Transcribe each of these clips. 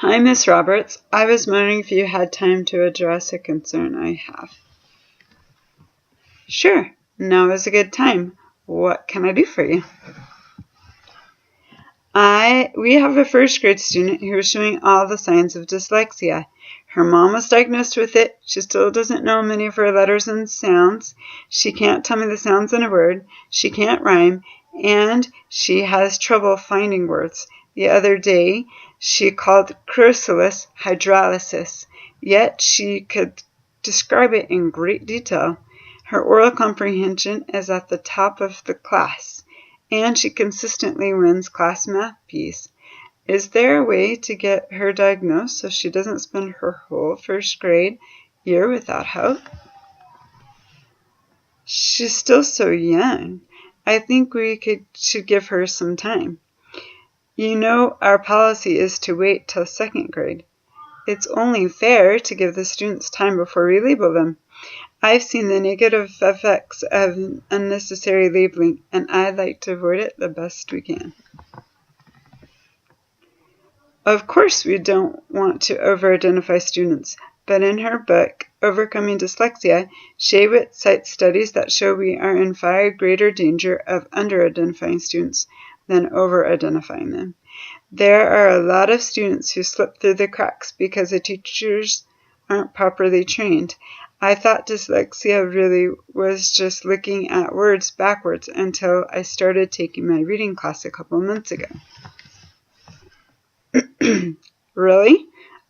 Hi, Miss Roberts. I was wondering if you had time to address a concern I have. Sure, now is a good time. What can I do for you? We have a first grade student who is showing all the signs of dyslexia. Her mom was diagnosed with it. She still doesn't know many of her letters and sounds. She can't tell me the sounds in a word. She can't rhyme. And she has trouble finding words. The other day, she called chrysalis hydrolysis, yet she could describe it in great detail. Her oral comprehension is at the top of the class, and she consistently wins class math P's. Is there a way to get her diagnosed so she doesn't spend her whole first grade year without help? She's still so young. I think we should give her some time. You know, our policy is to wait till second grade. It's only fair to give the students time before we label them. I've seen the negative effects of unnecessary labeling, and I'd like to avoid it the best we can. Of course, we don't want to over-identify students, but in her book, Overcoming Dyslexia, Shaywitz cites studies that show we are in far greater danger of under-identifying students than over-identifying them. There are a lot of students who slip through the cracks because the teachers aren't properly trained. I thought dyslexia really was just looking at words backwards until I started taking my reading class a couple months ago. Really?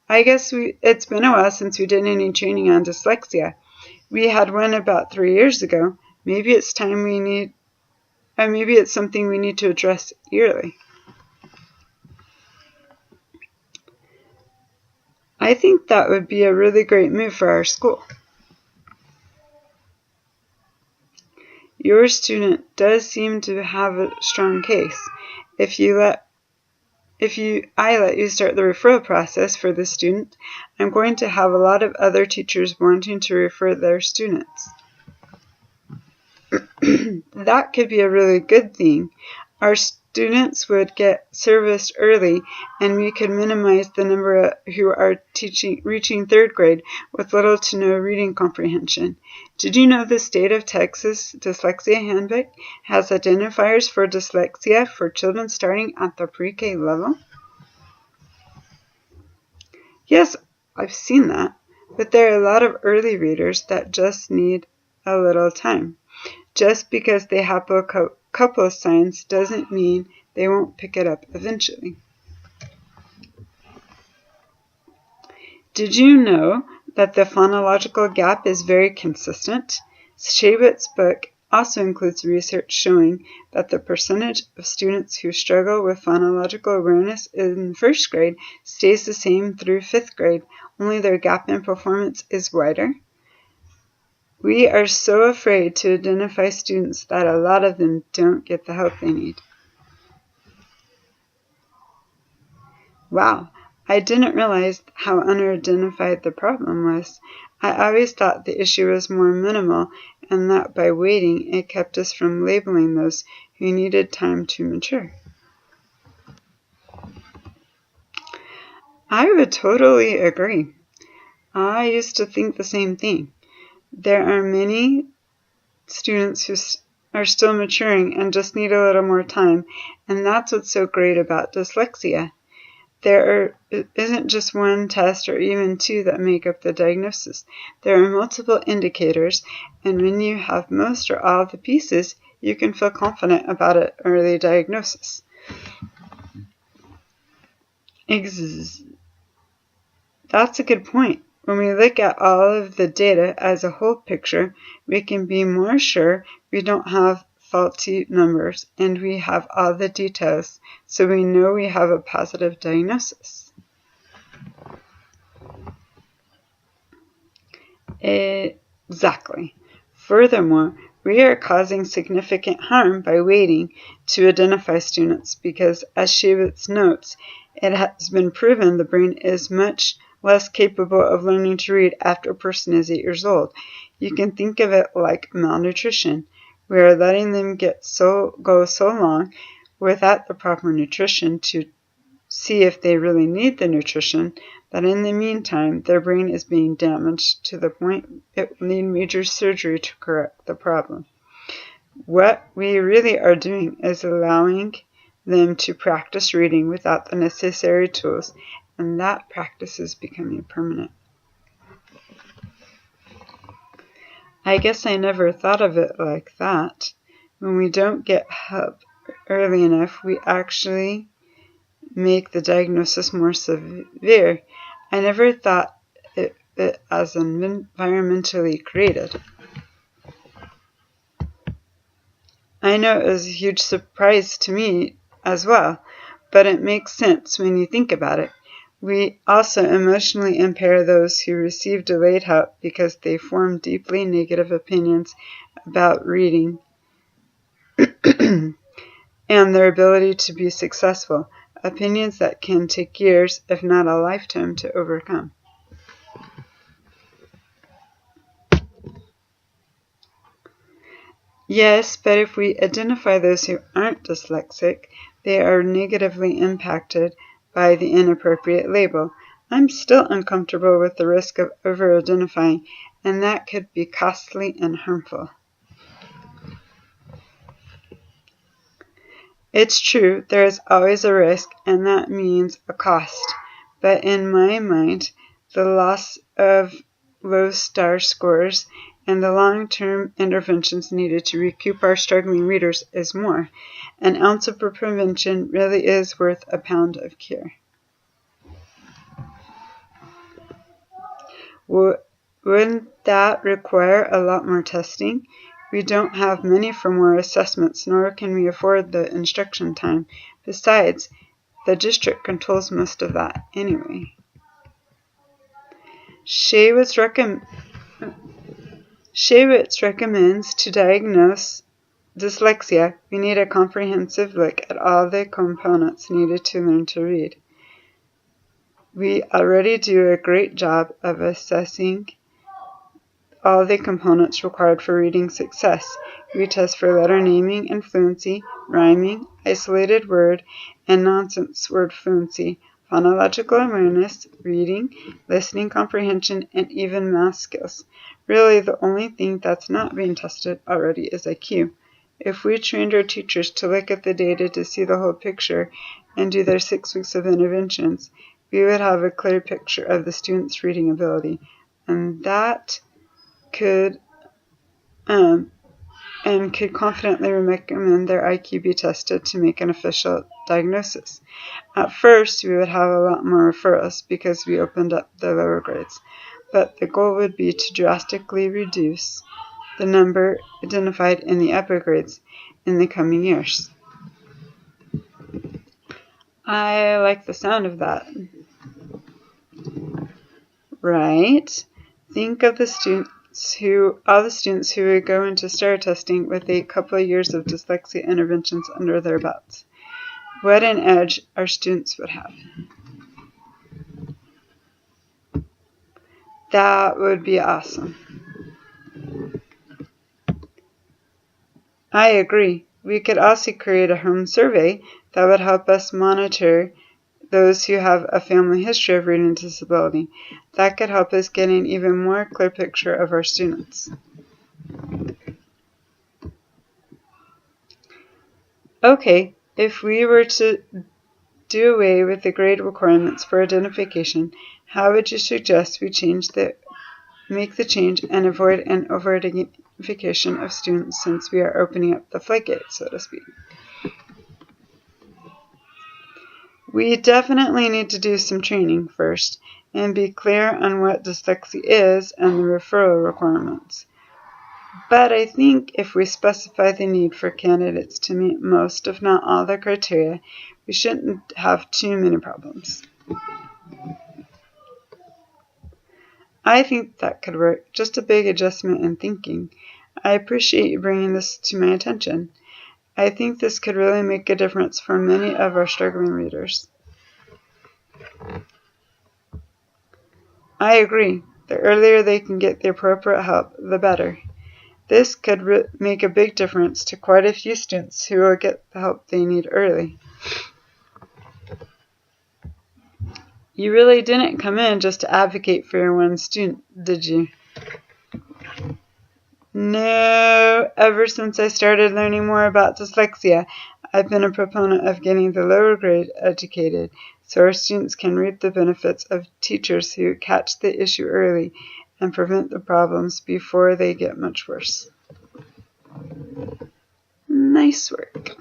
I guess it's been a while since we did any training on dyslexia. We had one about 3 years ago. Maybe it's something we need to address yearly. I think that would be a really great move for our school. Your student does seem to have a strong case. If I let you start the referral process for the student, I'm going to have a lot of other teachers wanting to refer their students. That could be a really good thing. Our students would get serviced early, and we could minimize the number who are reaching third grade with little to no reading comprehension. Did you know the State of Texas Dyslexia Handbook has identifiers for dyslexia for children starting at the pre-K level? Yes, I've seen that, but there are a lot of early readers that just need a little time. Just because they have a couple of signs doesn't mean they won't pick it up eventually. Did you know that the phonological gap is very consistent? Shaywitz's book also includes research showing that the percentage of students who struggle with phonological awareness in first grade stays the same through fifth grade, only their gap in performance is wider. We are so afraid to identify students that a lot of them don't get the help they need. Wow, I didn't realize how unidentified the problem was. I always thought the issue was more minimal and that by waiting it kept us from labeling those who needed time to mature. I would totally agree. I used to think the same thing. There are many students who are still maturing and just need a little more time, and that's what's so great about dyslexia. There isn't just one test or even two that make up the diagnosis. There are multiple indicators, and when you have most or all of the pieces, you can feel confident about an early diagnosis. That's a good point. When we look at all of the data as a whole picture, we can be more sure we don't have faulty numbers and we have all the details, so we know we have a positive diagnosis. Exactly. Furthermore, we are causing significant harm by waiting to identify students because, as Shaywitz notes, it has been proven the brain is much less capable of learning to read after a person is 8 years old. You can think of it like malnutrition. We are letting them go so long without the proper nutrition to see if they really need the nutrition, but in the meantime, their brain is being damaged to the point it will need major surgery to correct the problem. What we really are doing is allowing them to practice reading without the necessary tools, and that practice is becoming permanent. I guess I never thought of it like that. When we don't get help early enough, we actually make the diagnosis more severe. I never thought it as environmentally created. I know it was a huge surprise to me as well, but it makes sense when you think about it. We also emotionally impair those who receive delayed help because they form deeply negative opinions about reading and their ability to be successful, opinions that can take years, if not a lifetime, to overcome. Yes, but if we identify those who aren't dyslexic, they are negatively impacted by the inappropriate label. I'm still uncomfortable with the risk of over-identifying, and that could be costly and harmful. It's true, there is always a risk, and that means a cost. But in my mind, the loss of low star scores and the long-term interventions needed to recoup our struggling readers is more. An ounce of prevention really is worth a pound of cure. Wouldn't that require a lot more testing? We don't have money for more assessments, nor can we afford the instruction time. Besides, the district controls most of that anyway. Shaywitz recommends to diagnose dyslexia, we need a comprehensive look at all the components needed to learn to read. We already do a great job of assessing all the components required for reading success. We test for letter naming and fluency, rhyming, isolated word, and nonsense word fluency, phonological awareness, reading, listening comprehension, and even math skills. Really, the only thing that's not being tested already is IQ. If we trained our teachers to look at the data to see the whole picture and do their 6 weeks of interventions, we would have a clear picture of the student's reading ability, and that could confidently recommend their IQ be tested to make an official diagnosis. At first, we would have a lot more referrals because we opened up the lower grades, but the goal would be to drastically reduce the number identified in the upper grades in the coming years. I like the sound of that. Right? Think of all the students who would go into STAR testing with a couple of years of dyslexia interventions under their belts. What an edge our students would have. That would be awesome. I agree. We could also create a home survey that would help us monitor those who have a family history of reading disability. That could help us get an even more clear picture of our students. Okay, if we were to do away with the grade requirements for identification, how would you suggest we make the change and avoid an over-identification of students since we are opening up the floodgates, so to speak? We definitely need to do some training first and be clear on what dyslexia is and the referral requirements. But I think if we specify the need for candidates to meet most, if not all, the criteria, we shouldn't have too many problems. I think that could work, just a big adjustment in thinking. I appreciate you bringing this to my attention. I think this could really make a difference for many of our struggling readers. I agree. The earlier they can get the appropriate help, the better. This could make a big difference to quite a few students who will get the help they need early. You really didn't come in just to advocate for your one student, did you? No, ever since I started learning more about dyslexia, I've been a proponent of getting the lower grade educated so our students can reap the benefits of teachers who catch the issue early and prevent the problems before they get much worse. Nice work.